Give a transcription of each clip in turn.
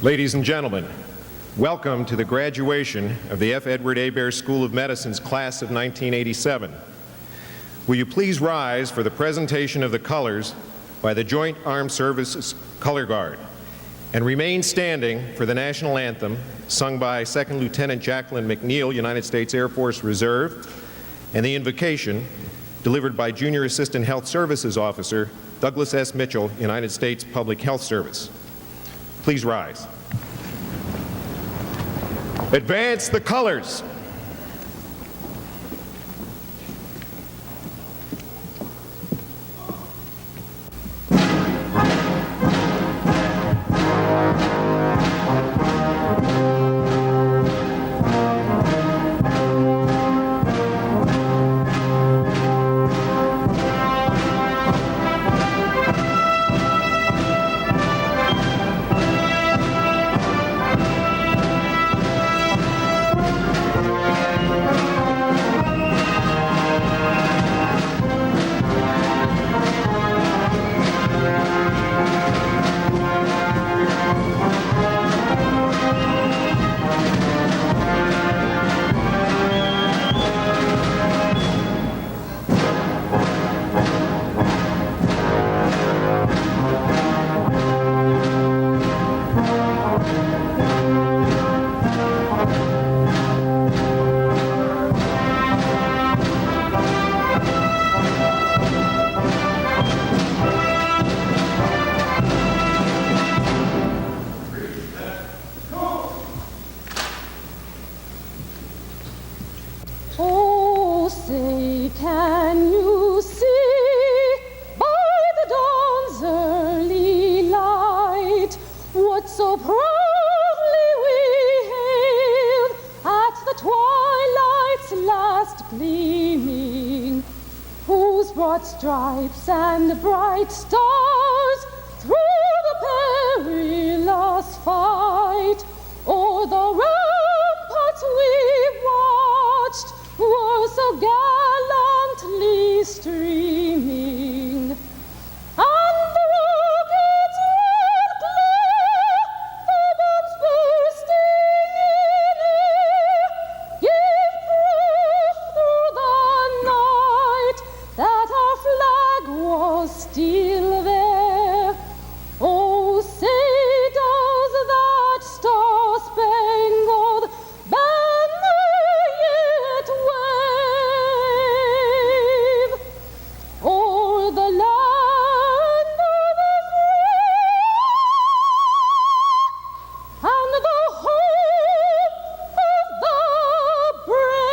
Ladies and gentlemen, welcome to the graduation of the F. Edward Hebert School of Medicine's class of 1987. Will you please rise for the presentation of the colors by the Joint Armed Services Color Guard, and remain standing for the national anthem sung by Second Lieutenant Jacqueline McNeil, United States Air Force Reserve, and the invocation delivered by Junior Assistant Health Services Officer Douglas S. Mitchell, United States Public Health Service. Please rise. Advance the colors. Oh, say, can you see by the dawn's early light what so proudly we hailed at the twilight's last gleaming, whose broad stripes and bright stars through the perilous fight o'er the ramparts we watched were so gallantly streaming, and the rockets red glare, the bombs bursting in air, give proof through the night that our flag was still there. Oh, say does that star-spangled banner yet wave o'er the land of the free and the home of the brave?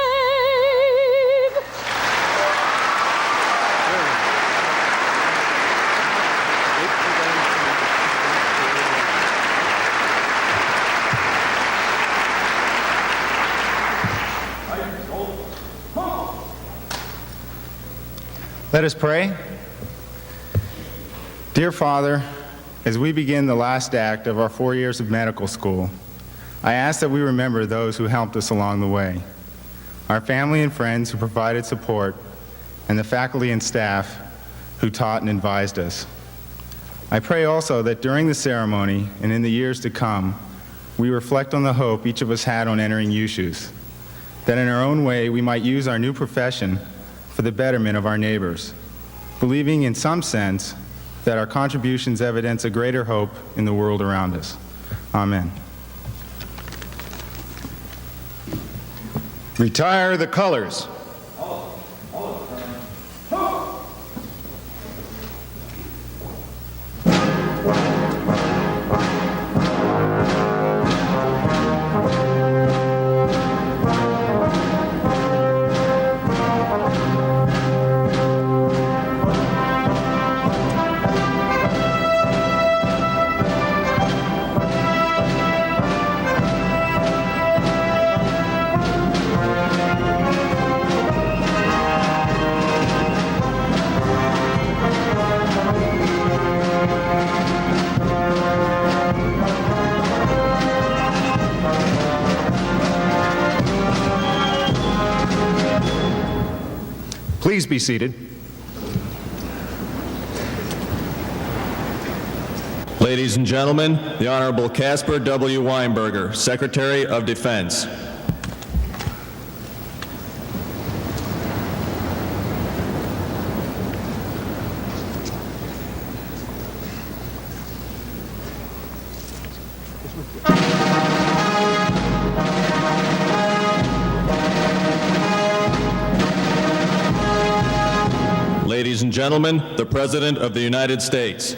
Let us pray. Dear Father, as we begin the last act of our 4 years of medical school, I ask that we remember those who helped us along the way, our family and friends who provided support, and the faculty and staff who taught and advised us. I pray also that during the ceremony and in the years to come, we reflect on the hope each of us had on entering USU's, that in our own way we might use our new profession for the betterment of our neighbors, believing in some sense that our contributions evidence a greater hope in the world around us. Amen. Retire the colors. Please be seated. Ladies and gentlemen, the Honorable Caspar W. Weinberger, Secretary of Defense. Ladies and gentlemen, the President of the United States.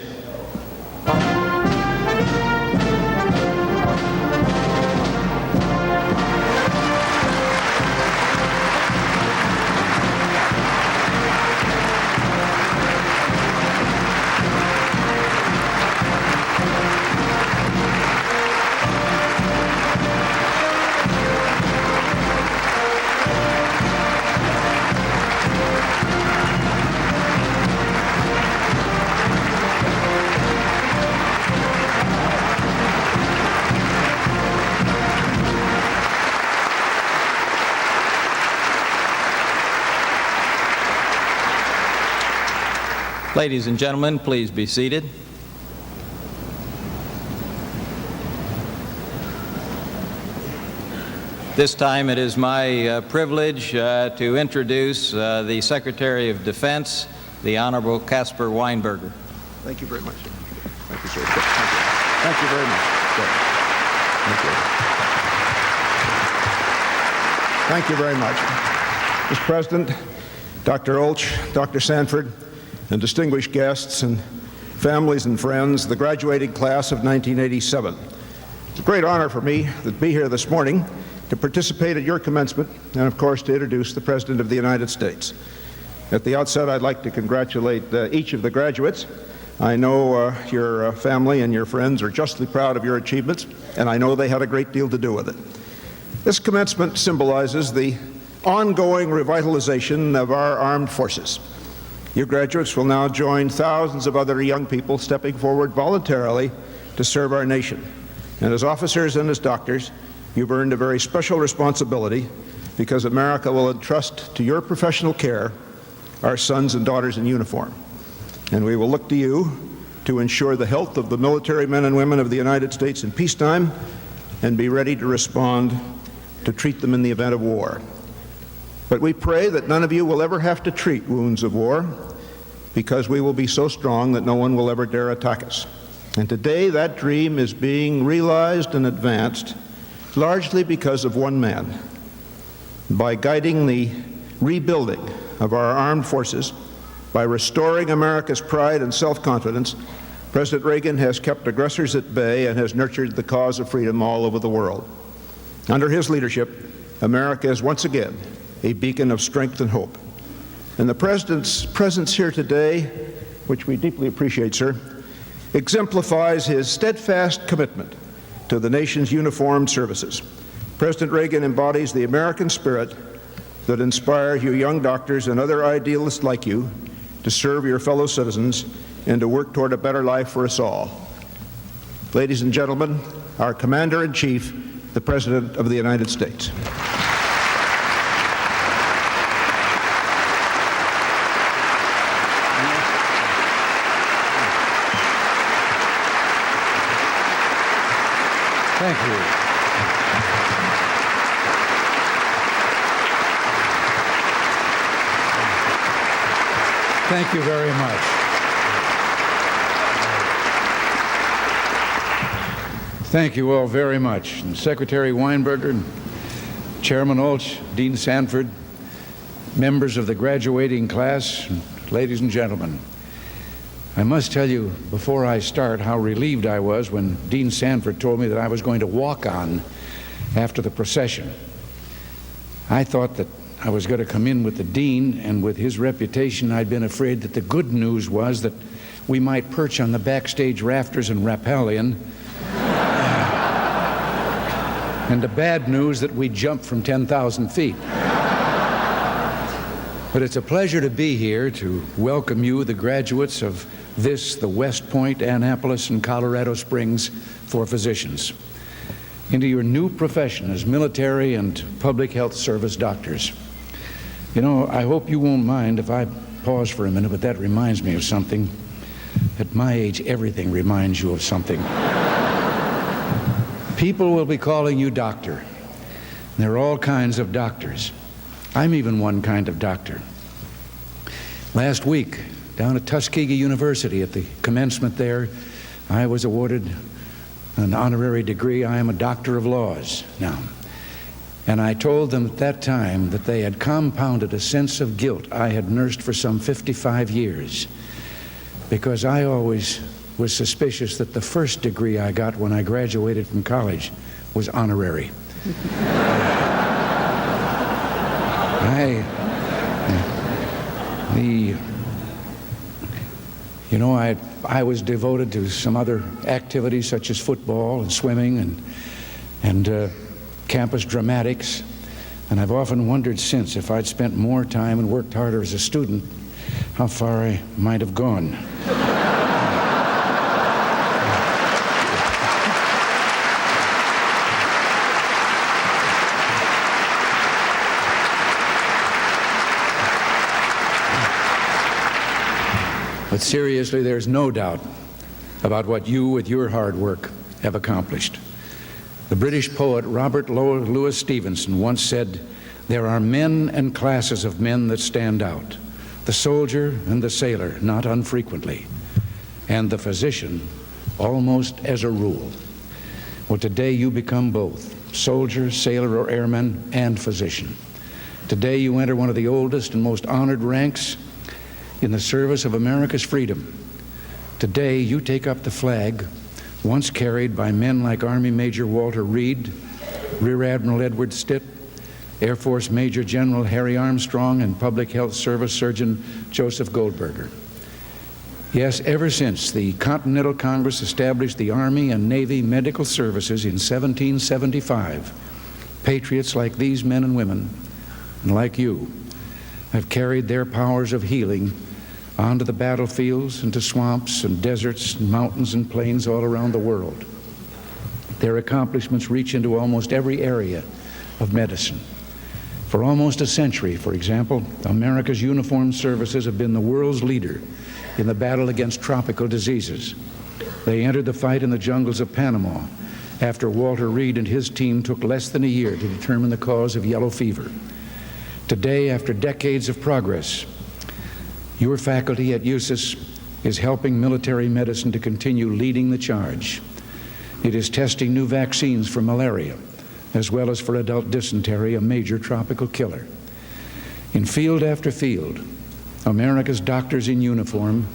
Ladies and gentlemen, please be seated. This time it is my privilege to introduce the Secretary of Defense, the Honorable Caspar Weinberger. Thank you very much. Thank you, sir. Thank you. Thank you very much. Good. Thank you. Thank you very much. Mr. President, Dr. Olch, Dr. Sanford, and distinguished guests and families and friends, the graduating class of 1987. It's a great honor for me to be here this morning to participate at your commencement and, of course, to introduce the President of the United States. At the outset, I'd like to congratulate each of the graduates. I know your family and your friends are justly proud of your achievements, and I know they had a great deal to do with it. This commencement symbolizes the ongoing revitalization of our armed forces. You graduates will now join thousands of other young people stepping forward voluntarily to serve our nation. And as officers and as doctors, you've earned a very special responsibility because America will entrust to your professional care our sons and daughters in uniform. And we will look to you to ensure the health of the military men and women of the United States in peacetime and be ready to respond to treat them in the event of war. But we pray that none of you will ever have to treat wounds of war because we will be so strong that no one will ever dare attack us. And today that dream is being realized and advanced largely because of one man. By guiding the rebuilding of our armed forces, by restoring America's pride and self-confidence, President Reagan has kept aggressors at bay and has nurtured the cause of freedom all over the world. Under his leadership, America is once again a beacon of strength and hope. And the President's presence here today, which we deeply appreciate, sir, exemplifies his steadfast commitment to the nation's uniformed services. President Reagan embodies the American spirit that inspires you young doctors and other idealists like you to serve your fellow citizens and to work toward a better life for us all. Ladies and gentlemen, our Commander-in-Chief, the President of the United States. Thank you. Thank you very much. Thank you all very much. And Secretary Weinberger, and Chairman Olch, Dean Sanford, members of the graduating class, ladies and gentlemen. I must tell you before I start how relieved I was when Dean Sanford told me that I was going to walk on after the procession. I thought that I was going to come in with the dean, and with his reputation, I'd been afraid that the good news was that we might perch on the backstage rafters and rappellion, and the bad news that we'd jump from 10,000 feet. But it's a pleasure to be here to welcome you, the graduates of the West Point, Annapolis, and Colorado Springs for physicians, into your new profession as military and public health service doctors. You know, I hope you won't mind if I pause for a minute, but that reminds me of something. At my age, everything reminds you of something. People will be calling you doctor. There are all kinds of doctors. I'm even one kind of doctor. Last week, down at Tuskegee University at the commencement there, I was awarded an honorary degree. I am a doctor of laws now. And I told them at that time that they had compounded a sense of guilt I had nursed for some 55 years, because I always was suspicious that the first degree I got when I graduated from college was honorary. I was devoted to some other activities such as football and swimming and campus dramatics, and I've often wondered since if I'd spent more time and worked harder as a student, how far I might have gone. But seriously, there's no doubt about what you, with your hard work, have accomplished. The British poet Robert Louis Stevenson once said, "There are men and classes of men that stand out, the soldier and the sailor not unfrequently, and the physician almost as a rule." Well, today you become both, soldier, sailor, or airman, and physician. Today you enter one of the oldest and most honored ranks in the service of America's freedom. Today you take up the flag once carried by men like Army Major Walter Reed, Rear Admiral Edward Stitt, Air Force Major General Harry Armstrong, and Public Health Service Surgeon Joseph Goldberger. Yes, ever since the Continental Congress established the Army and Navy Medical Services in 1775, patriots like these men and women, and like you, have carried their powers of healing onto the battlefields, into swamps and deserts and mountains and plains all around the world. Their accomplishments reach into almost every area of medicine. For almost a century, for example, America's uniformed services have been the world's leader in the battle against tropical diseases. They entered the fight in the jungles of Panama after Walter Reed and his team took less than a year to determine the cause of yellow fever. Today, after decades of progress, your faculty at USU is helping military medicine to continue leading the charge. It is testing new vaccines for malaria, as well as for adult dysentery, a major tropical killer. In field after field, America's doctors in uniform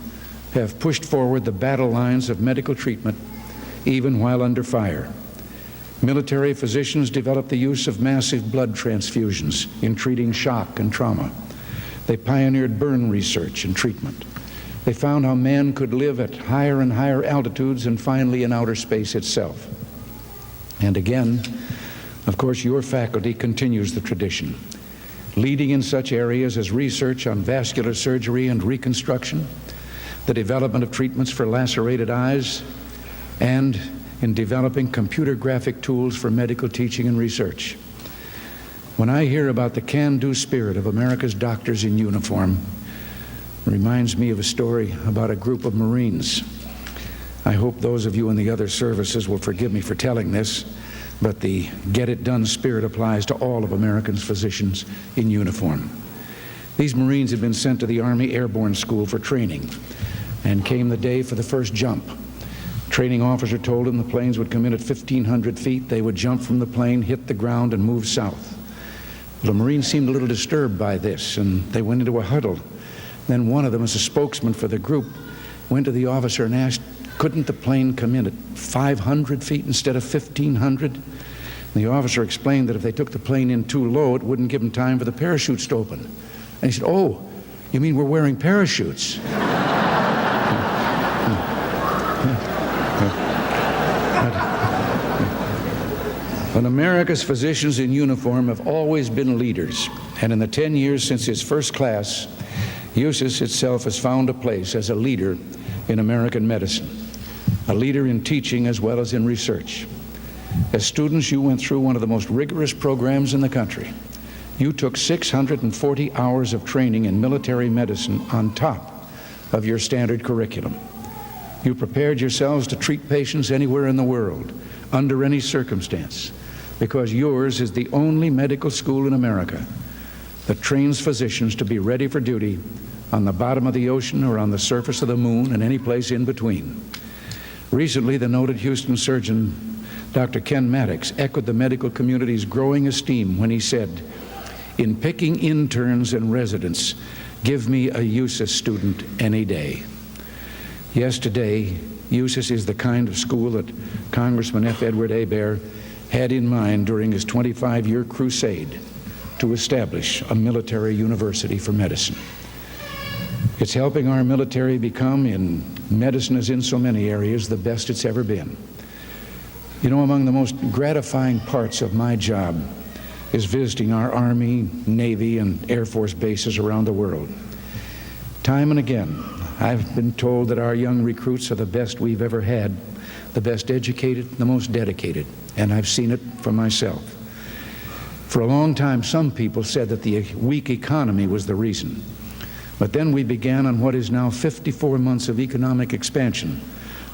have pushed forward the battle lines of medical treatment, even while under fire. Military physicians developed the use of massive blood transfusions in treating shock and trauma. They pioneered burn research and treatment. They found how man could live at higher and higher altitudes and finally in outer space itself. And again, of course, your faculty continues the tradition, leading in such areas as research on vascular surgery and reconstruction, the development of treatments for lacerated eyes, and in developing computer graphic tools for medical teaching and research. When I hear about the can-do spirit of America's doctors in uniform, it reminds me of a story about a group of Marines. I hope those of you in the other services will forgive me for telling this, but the get-it-done spirit applies to all of America's physicians in uniform. These Marines had been sent to the Army Airborne School for training, and came the day for the first jump. Training officer told them the planes would come in at 1,500 feet. They would jump from the plane, hit the ground, and move south. The Marines seemed a little disturbed by this, and they went into a huddle. Then one of them, as a spokesman for the group, went to the officer and asked, couldn't the plane come in at 500 feet instead of 1,500? And the officer explained that if they took the plane in too low, it wouldn't give them time for the parachutes to open. And he said, "Oh, you mean we're wearing parachutes?" But America's physicians in uniform have always been leaders, and in the 10 years since its first class, USU itself has found a place as a leader in American medicine, a leader in teaching as well as in research. As students, you went through one of the most rigorous programs in the country. You took 640 hours of training in military medicine on top of your standard curriculum. You prepared yourselves to treat patients anywhere in the world, under any circumstance, because yours is the only medical school in America that trains physicians to be ready for duty on the bottom of the ocean or on the surface of the moon and any place in between. Recently, the noted Houston surgeon, Dr. Ken Maddox, echoed the medical community's growing esteem when he said, "In picking interns and residents, give me a USUS student any day." Yes, today, USUS is the kind of school that Congressman F. Edward Hebert had in mind during his 25-year crusade to establish a military university for medicine. It's helping our military become, in medicine as in so many areas, the best it's ever been. You know, among the most gratifying parts of my job is visiting our Army, Navy, and Air Force bases around the world. Time and again, I've been told that our young recruits are the best we've ever had, the best educated, the most dedicated, and I've seen it for myself. For a long time, some people said that the weak economy was the reason. But then we began on what is now 54 months of economic expansion,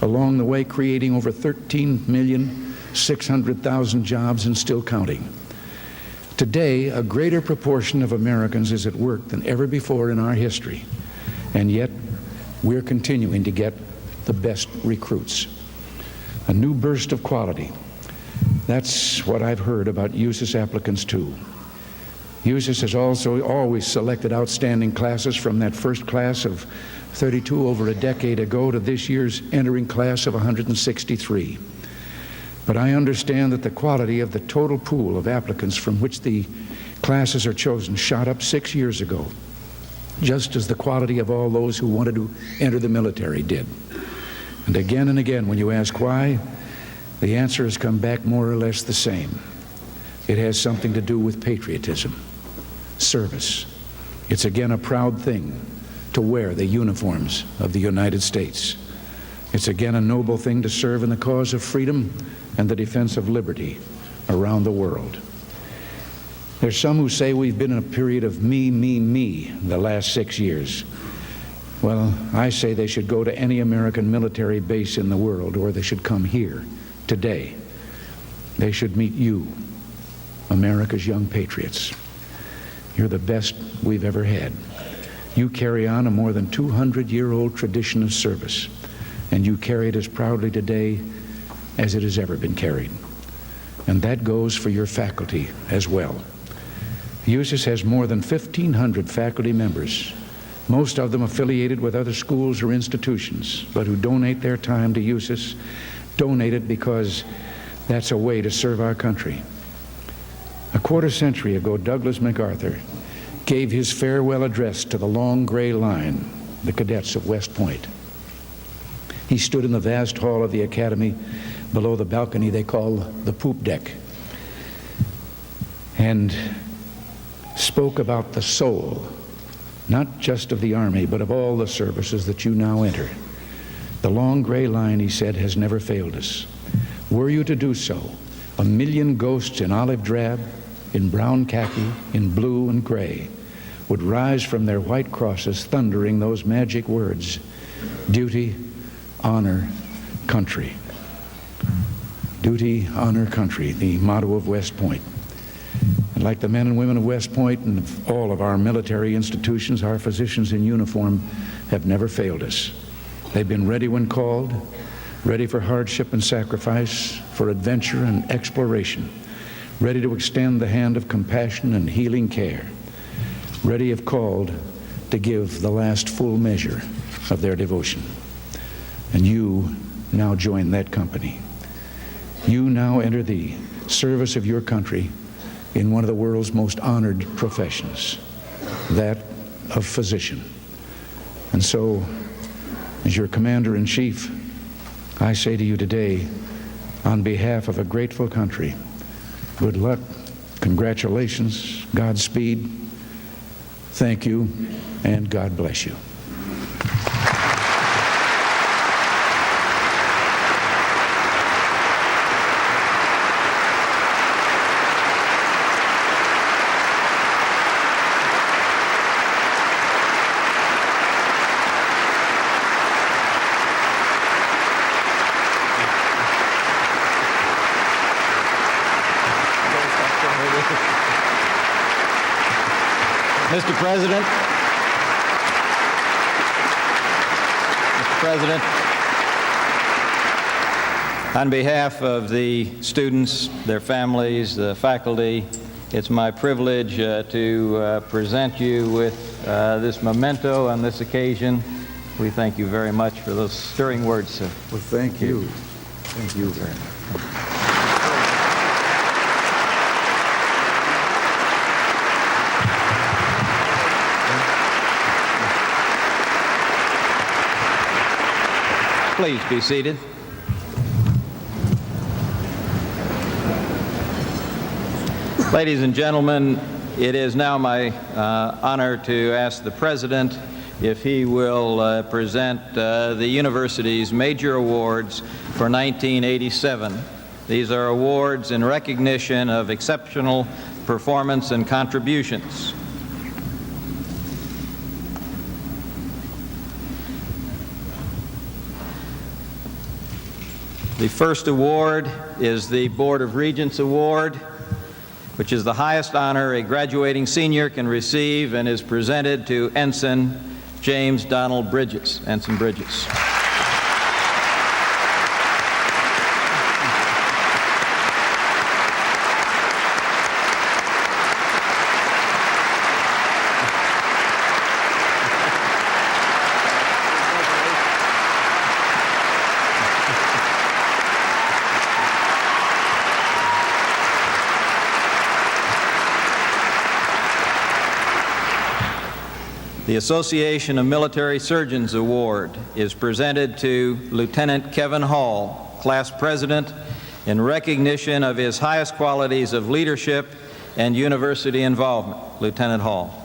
along the way creating over 13,600,000 jobs and still counting. Today, a greater proportion of Americans is at work than ever before in our history, and yet we're continuing to get the best recruits. A new burst of quality. That's what I've heard about USUS applicants too. USUS has also always selected outstanding classes from that first class of 32 over a decade ago to this year's entering class of 163. But I understand that the quality of the total pool of applicants from which the classes are chosen shot up 6 years ago, just as the quality of all those who wanted to enter the military did. And again, when you ask why, the answer has come back more or less the same. It has something to do with patriotism, service. It's again a proud thing to wear the uniforms of the United States. It's again a noble thing to serve in the cause of freedom and the defense of liberty around the world. There's some who say we've been in a period of me the last 6 years. Well, I say they should go to any American military base in the world, or they should come here today. They should meet you, America's young patriots. You're the best we've ever had. You carry on a more than 200-year-old tradition of service, and you carry it as proudly today as it has ever been carried. And that goes for your faculty as well. USUS has more than 1,500 faculty members, most of them affiliated with other schools or institutions, but who donate their time to USUS, donate it because that's a way to serve our country. A quarter century ago, Douglas MacArthur gave his farewell address to the long gray line, the cadets of West Point. He stood in the vast hall of the academy below the balcony they call the poop deck, and spoke about the soul, not just of the Army, but of all the services that you now enter. The long gray line, he said, has never failed us. Were you to do so, 1 million ghosts in olive drab, in brown khaki, in blue and gray, would rise from their white crosses thundering those magic words, duty, honor, country. Duty, honor, country, the motto of West Point. And like the men and women of West Point and of all of our military institutions, our physicians in uniform have never failed us. They've been ready when called, ready for hardship and sacrifice, for adventure and exploration, ready to extend the hand of compassion and healing care, ready if called to give the last full measure of their devotion. And you now join that company. You now enter the service of your country in one of the world's most honored professions, that of physician. And so, as your Commander-in-Chief, I say to you today, on behalf of a grateful country, good luck, congratulations, Godspeed, thank you, and God bless you. Mr. President, on behalf of the students, their families, the faculty, it's my privilege to present you with this memento on this occasion. We thank you very much for those stirring words, sir. Well, thank you. Thank you very much. Please be seated. Ladies and gentlemen, it is now my honor to ask the President if he will present the university's major awards for 1987. These are awards in recognition of exceptional performance and contributions. The first award is the Board of Regents Award, which is the highest honor a graduating senior can receive and is presented to Ensign James Donald Bridges. Ensign Bridges. The Association of Military Surgeons Award is presented to Lieutenant Kevin Hall, Class President, in recognition of his highest qualities of leadership and university involvement. Lieutenant Hall.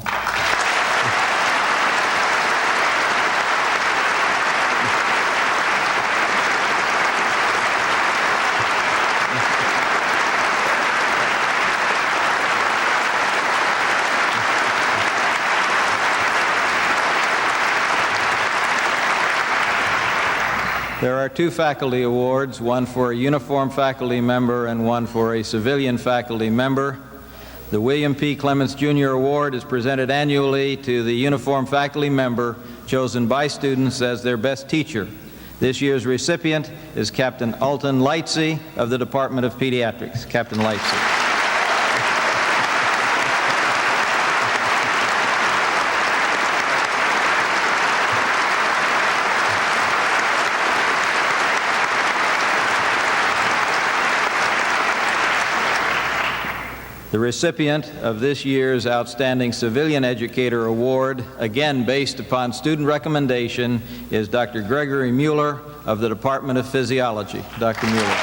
There are two faculty awards, one for a uniform faculty member and one for a civilian faculty member. The William P. Clements Jr. Award is presented annually to the uniform faculty member chosen by students as their best teacher. This year's recipient is Captain Alton Lightsey of the Department of Pediatrics. Captain Lightsey. The recipient of this year's Outstanding Civilian Educator Award, again based upon student recommendation, is Dr. Gregory Mueller of the Department of Physiology. Dr. Mueller.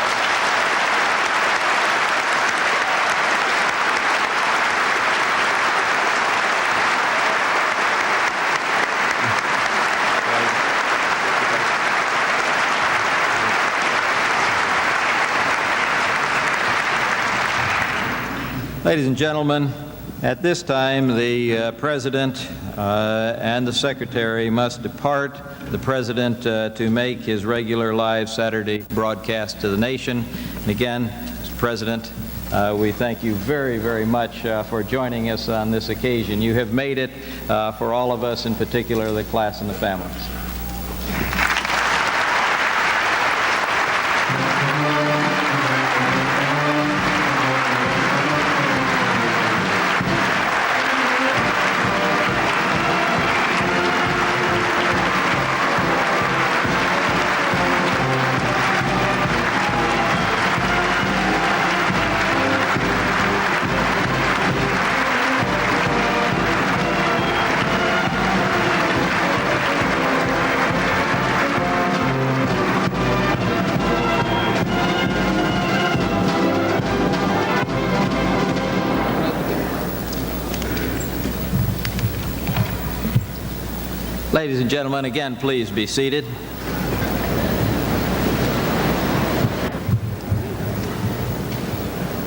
Ladies and gentlemen, at this time, the President and the Secretary must depart. The President to make his regular live Saturday broadcast to the nation. And again, Mr. President, we thank you very, very much for joining us on this occasion. You have made it for all of us, in particular the class and the families. Ladies and gentlemen, again, please be seated.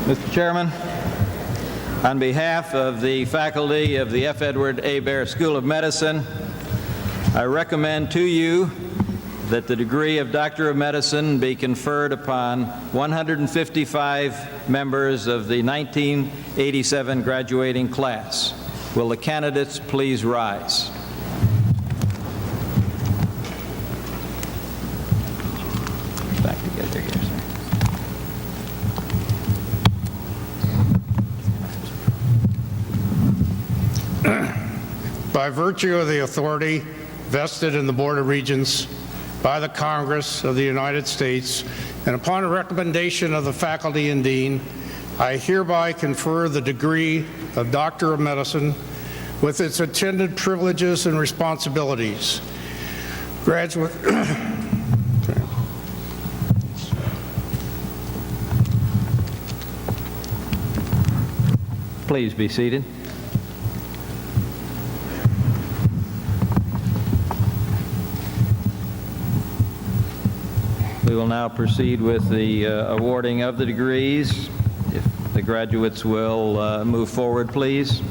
Mr. Chairman, on behalf of the faculty of the F. Edward Hebert School of Medicine, I recommend to you that the degree of Doctor of Medicine be conferred upon 155 members of the 1987 graduating class. Will the candidates please rise? Back together here, sir. By virtue of the authority vested in the Board of Regents by the Congress of the United States, and upon a recommendation of the faculty and dean, I hereby confer the degree of Doctor of Medicine with its attendant privileges and responsibilities. Graduate. Please be seated. We will now proceed with the awarding of the degrees. If the graduates will move forward, please.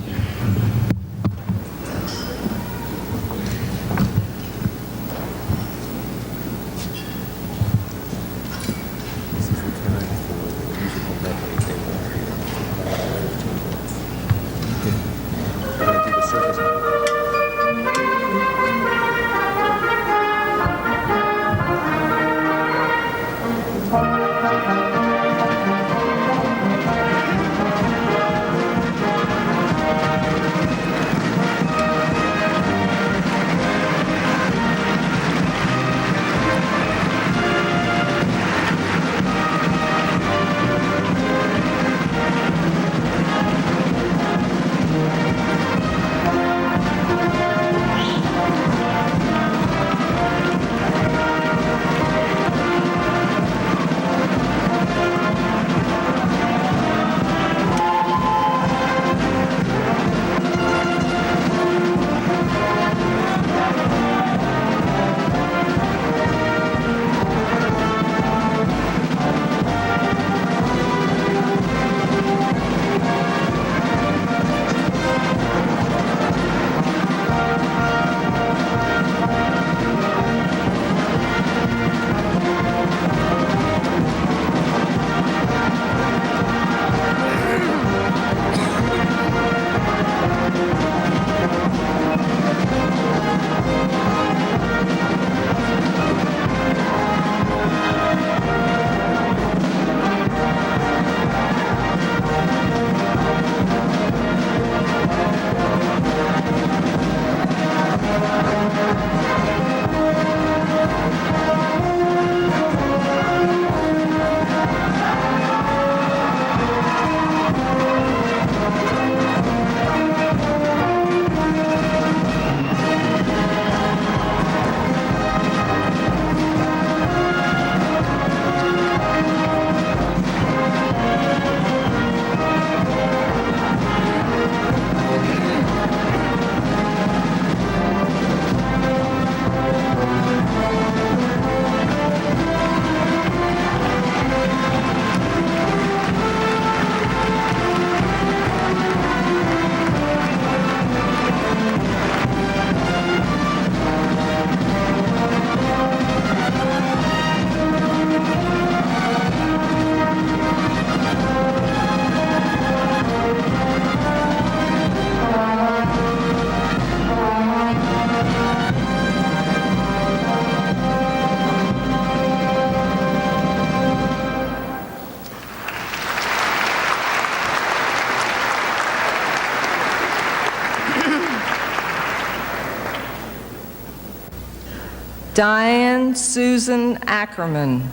Diane Susan Ackerman,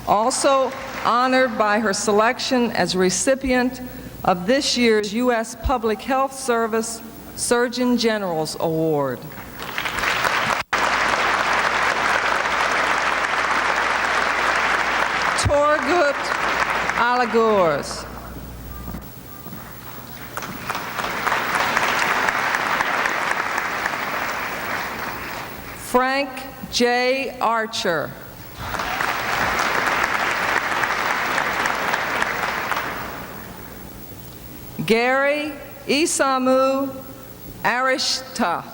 also honored by her selection as recipient of this year's U.S. Public Health Service Surgeon General's Award. Torgut Alagurs. Frank J. Archer. Gary Isamu Arishta.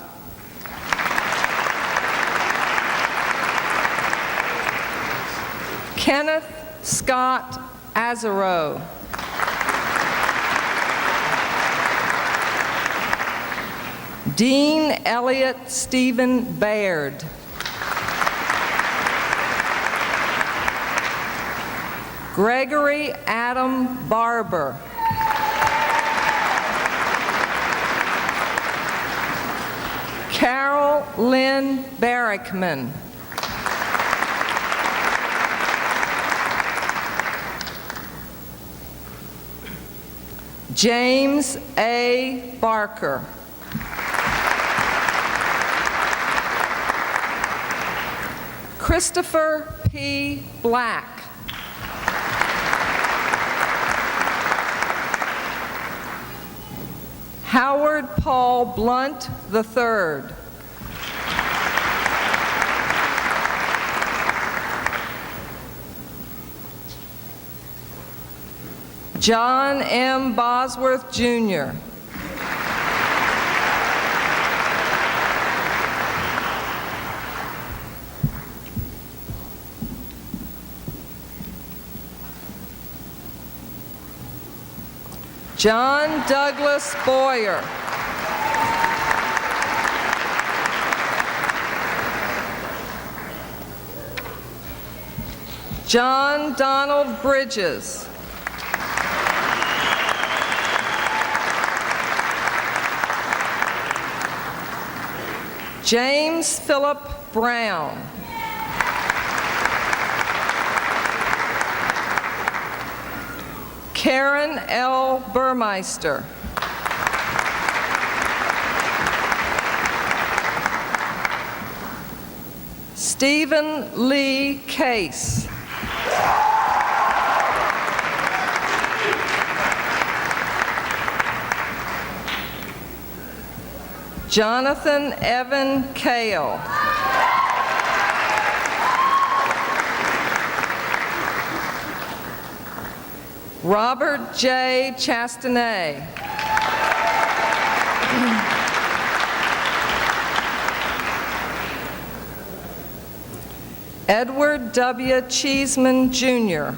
Kenneth Scott Azaro. Dean Elliott Stephen Baird. Gregory Adam Barber. Carol Lynn Barrickman. James A. Barker. Christopher P. Black. Howard Paul Blunt III. John M. Bosworth, Jr. John Douglas Boyer. John Donald Bridges. James Philip Brown. Karen L. Burmeister. Stephen Lee Case. Jonathan Evan Kale. Robert J. Chastanay. Edward W. Cheeseman, Jr.,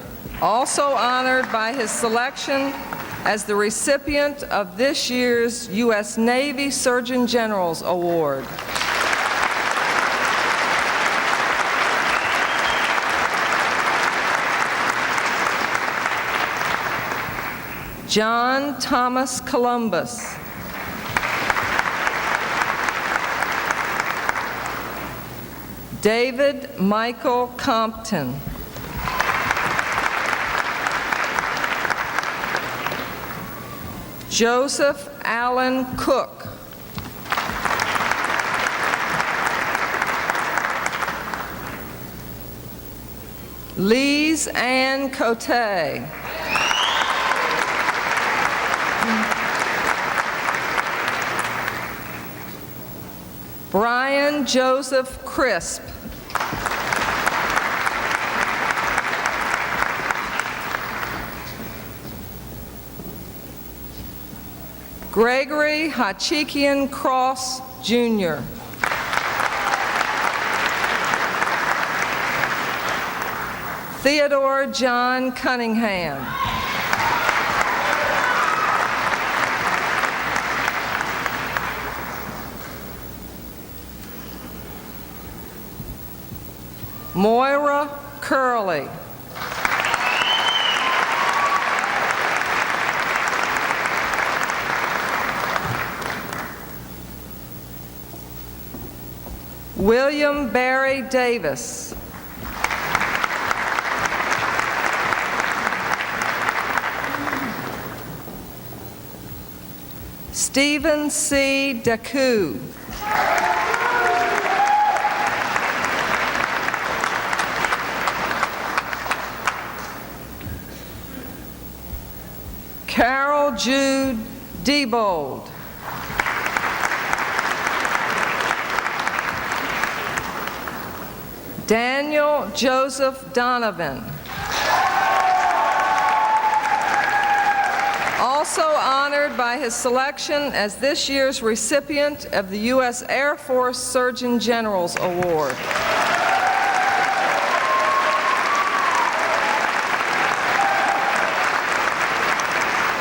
also honored by his selection as the recipient of this year's U.S. Navy Surgeon General's Award. John Thomas Columbus. David Michael Compton. Joseph Allen Cook. Lise Ann Cote. Brian Joseph Crisp. Gregory Hachikian Cross, Jr. Theodore John Cunningham. Moira Curley. William Barry Davis. Stephen C. Decoux. Carol Jude Diebold. Daniel Joseph Donovan. Also honored by his selection as this year's recipient of the U.S. Air Force Surgeon General's Award.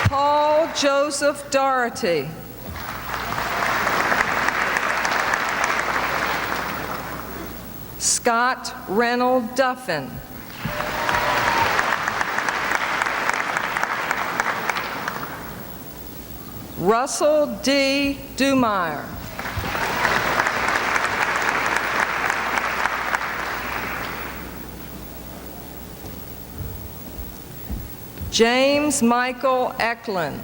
Paul Joseph Doherty. Scott Reynolds Duffin. Russell D. Dumeyer. James Michael Eklund.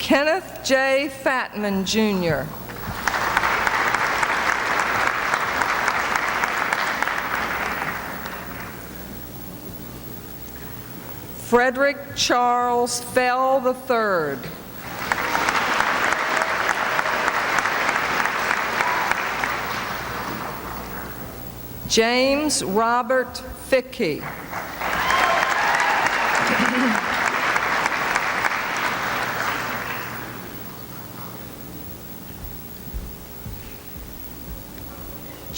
Kenneth J. Fatman, Jr. Frederick Charles Fell III. James Robert Fickey.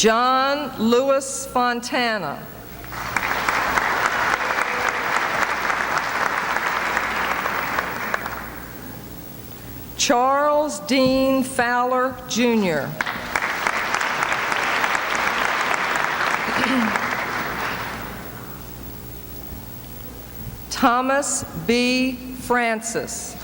John Lewis Fontana. Charles Dean Fowler, Jr. Thomas B. Francis.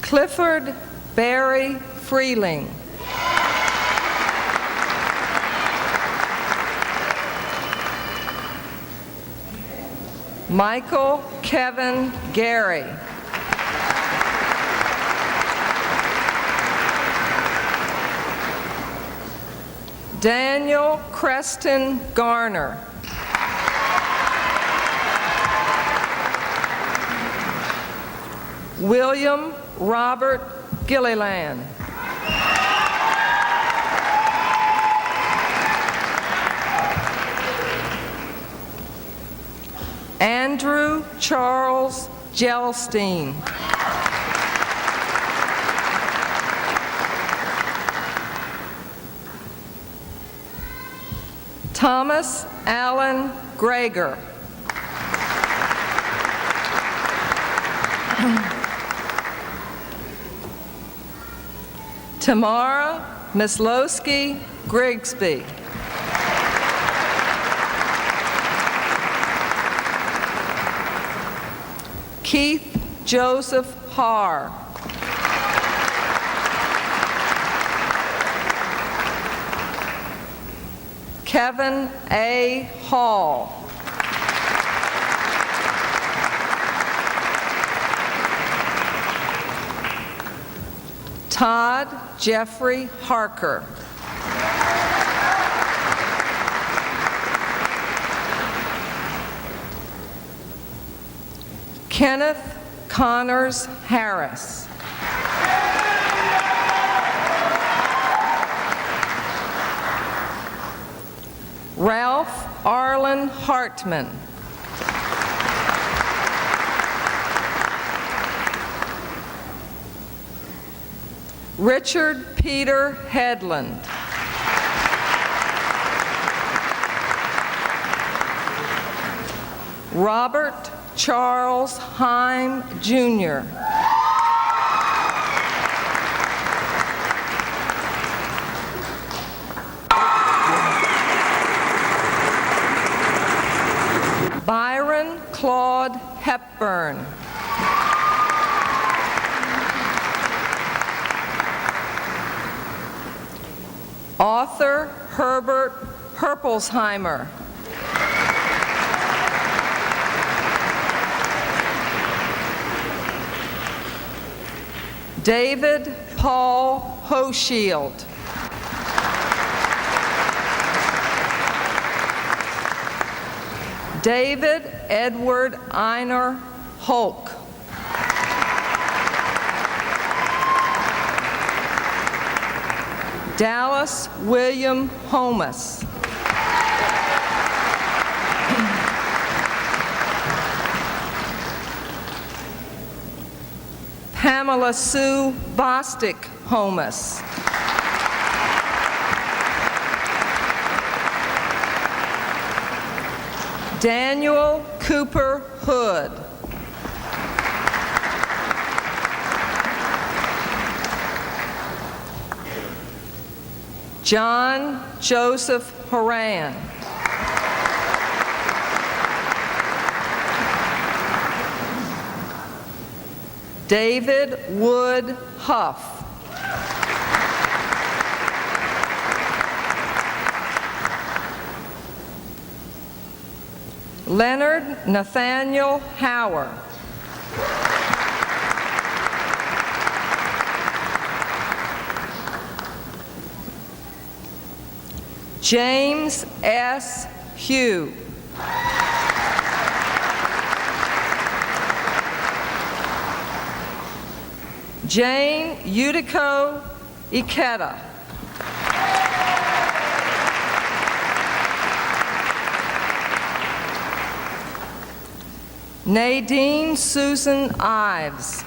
Clifford Barry Freeling. Michael Kevin Gary. Daniel Creston Garner. William Robert Gilliland. Andrew Charles Gelstein. Thomas Allen Greger. Tamara Mislowski Grigsby. Keith Joseph Haar. Kevin A. Hall. Todd Jeffrey Harker. Kenneth Connors Harris. Ralph Arlen Hartman. Richard Peter Headland. Robert Charles Heim, Jr. Byron Claude Hepburn. Author Herbert Herpelsheimer. David Paul Hoshield. David Edward Einer Holk. Dallas William Homas. Pamela Sue Bostic Homas. Daniel Cooper Hood. John Joseph Horan. David Wood Huff. Leonard Nathaniel Hauer. James S. Hugh. Jane Utico Ikeda. Nadine Susan Ives.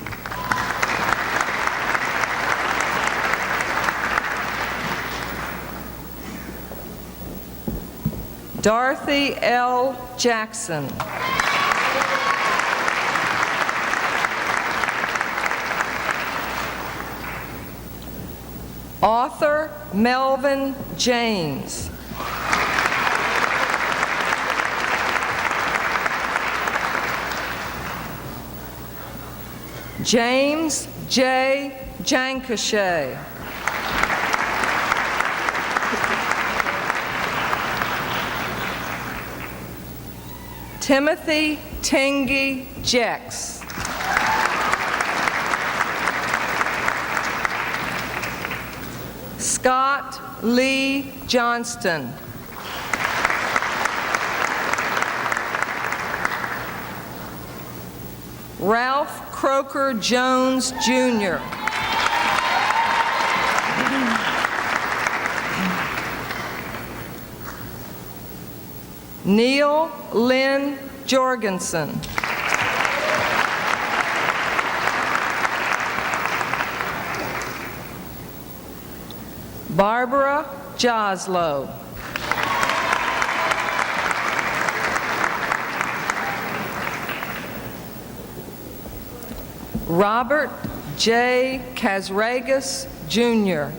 Dorothy L. Jackson. Author Melvin James. James J. Jankashay. Timothy Tingy Jex. Scott Lee Johnston. Ralph Croker Jones, Jr. Neil Lynn Jorgensen. Barbara Joslow. Robert J. Kazragas, Jr.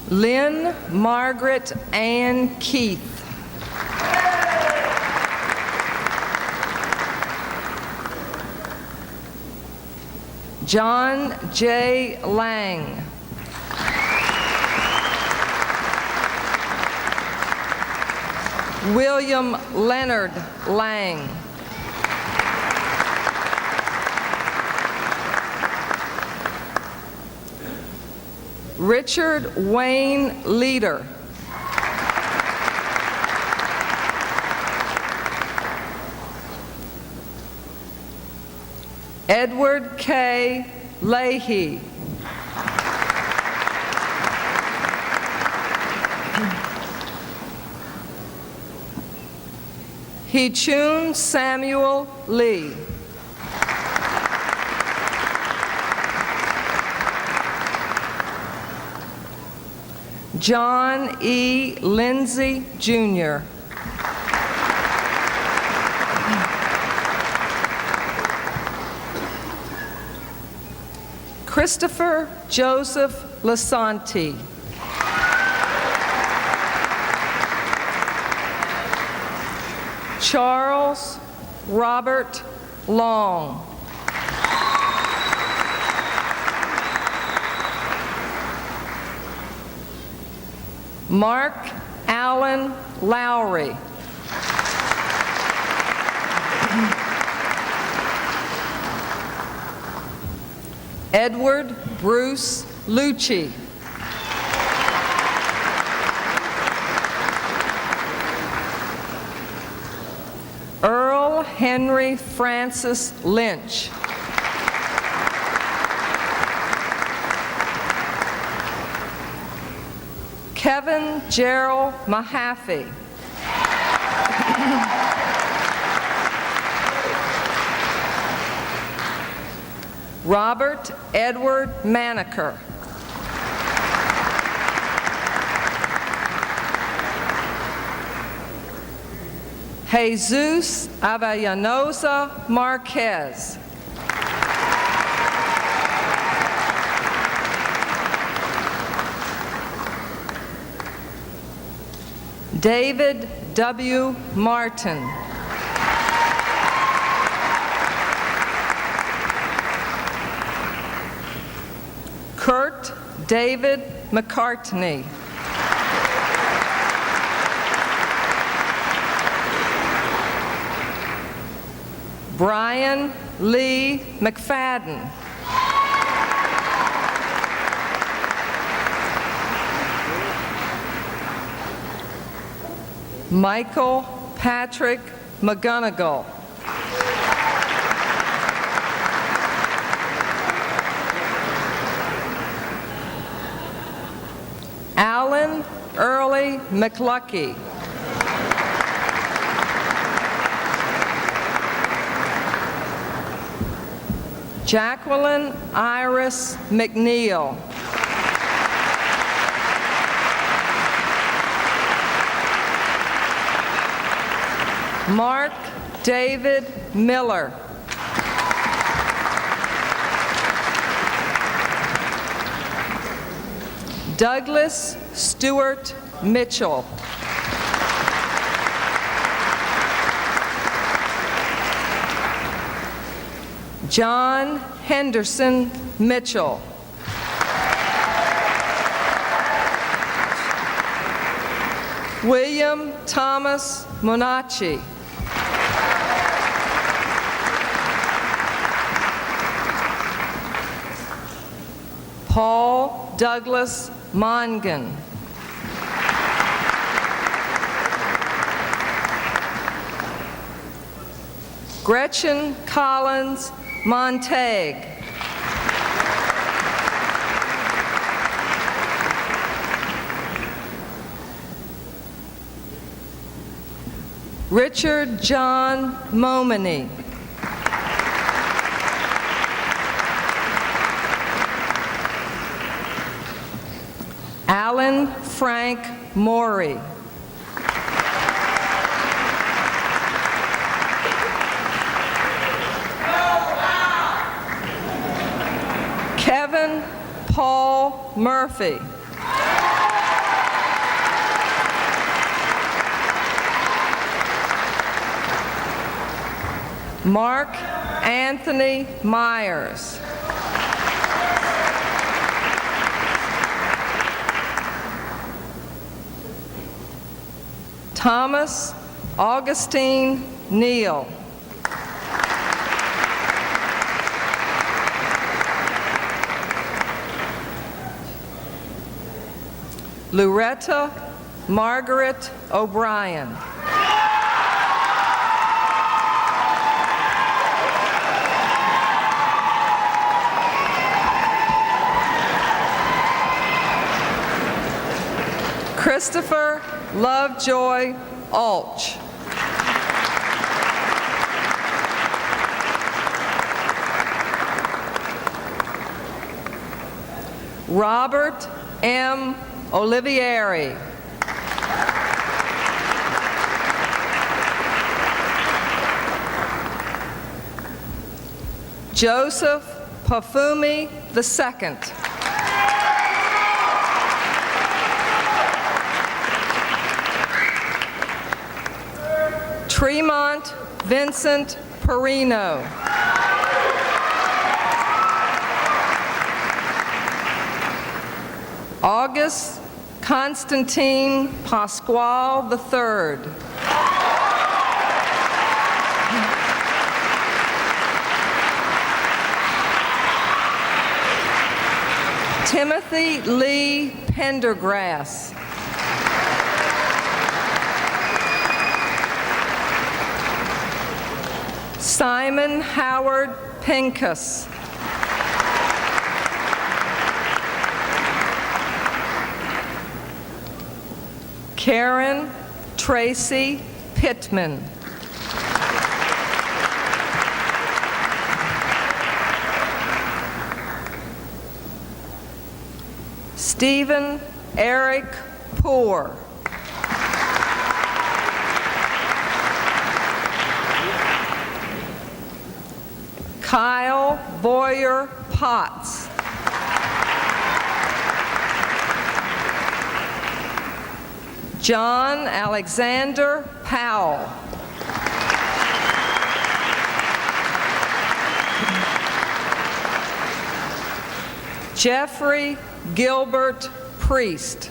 Lynn Margaret Ann Keith. John J. Lang. William Leonard Lang. Richard Wayne Leader. Edward K. Leahy. Hee-Chun Samuel Lee. John E. Lindsay, Jr. Christopher Joseph Lasanti. Charles Robert Long. Mark Allen Lowry. Edward Bruce Lucci. Earl Henry Francis Lynch. Kevin Gerald Mahaffey. Robert Edward Maneker. Jesus Avellanosa Marquez. David W. Martin. Kurt David McCartney. Brian Lee McFadden. Michael Patrick McGonigal. Alan Early McLucky. Jacqueline Iris McNeil. Mark David Miller. Douglas Stewart Mitchell. John Henderson Mitchell. William Thomas Monacci. Paul Douglas Mongan. Gretchen Collins Montague. Richard John Momany. Alan Frank Morey. Kevin Paul Murphy. Mark Anthony Myers. Thomas Augustine Neal. Loretta Margaret O'Brien. Christopher Lovejoy Alch. Robert M. Olivieri. Joseph Pafumi II. Tremont Vincent Perino. August Constantine Pasquale III. Timothy Lee Pendergrass. Simon Howard Pincus. Karen Tracy Pittman. Stephen Eric Poor. Kyle Boyer Potts. John Alexander Powell. Jeffrey Gilbert Priest.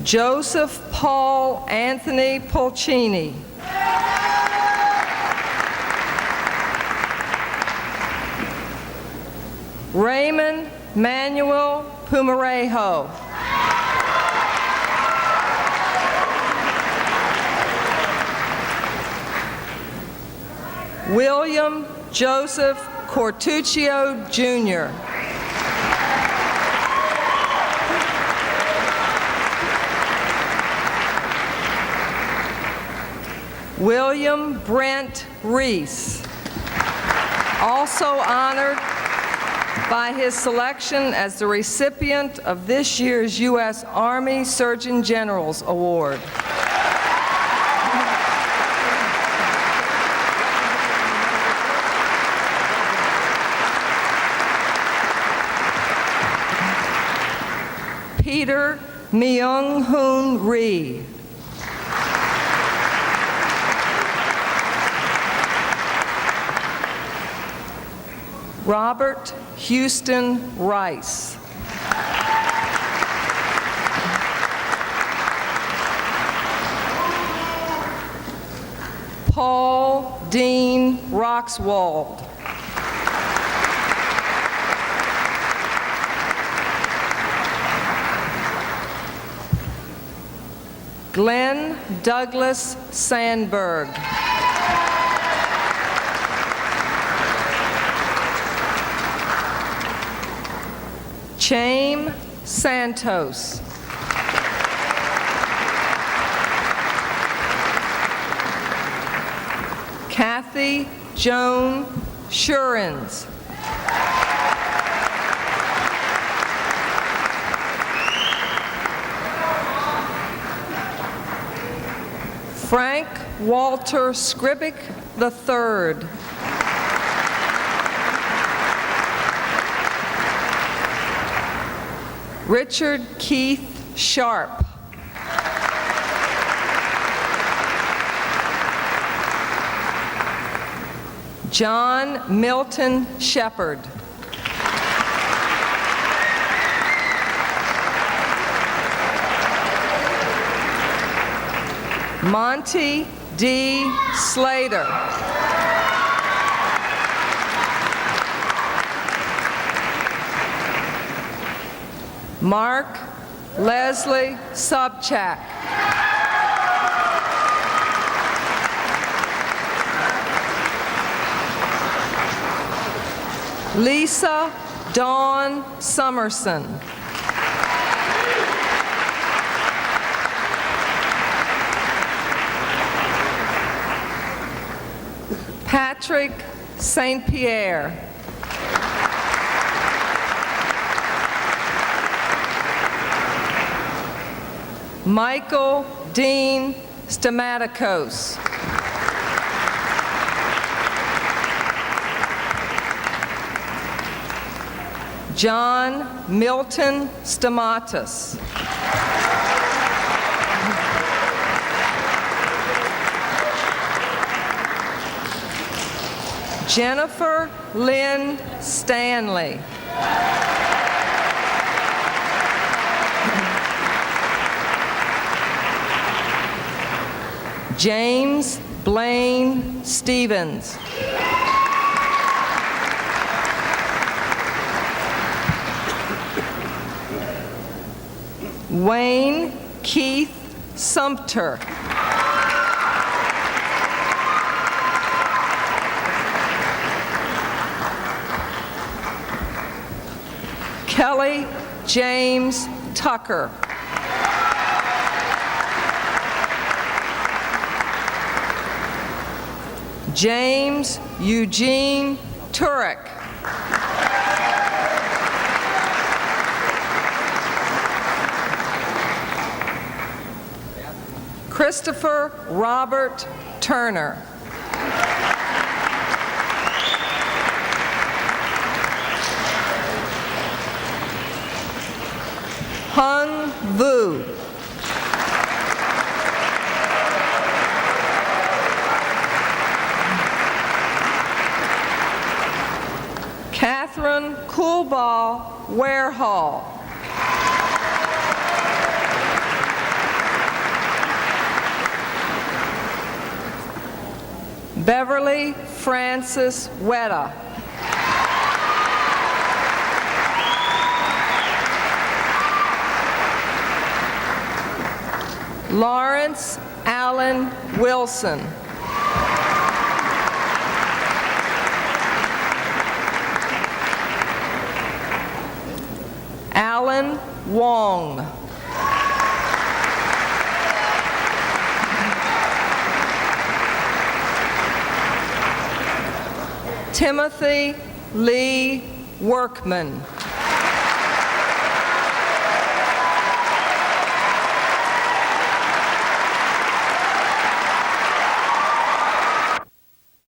Joseph Paul Anthony Pulcini. Raymond Manuel Pumarejo. William Joseph Cortuccio, Jr. William Brent Reese, also honored by his selection as the recipient of this year's U.S. Army Surgeon General's Award. Peter Myung-Hoon Rhee. Robert Houston Rice. Paul Dean Roxwald. Glenn Douglas Sandberg. Chaim Santos. Kathy Joan Shurins. Frank Walter Skribic III. Richard Keith Sharp. John Milton Shepard. Monty D. Slater. Mark Leslie Sobchak. Lisa Dawn Summerson. Patrick St. Pierre. Michael Dean Stamatikos. John Milton Stamatis. Jennifer Lynn Stanley. James Blaine Stevens. Wayne Keith Sumter. Kelly James Tucker. James Eugene Turek. Christopher Robert Turner. Hung Vu. Catherine Coolball Warehall. Beverly Frances Wetta. Lawrence Allen Wilson. Alan Wong. Timothy Lee Workman.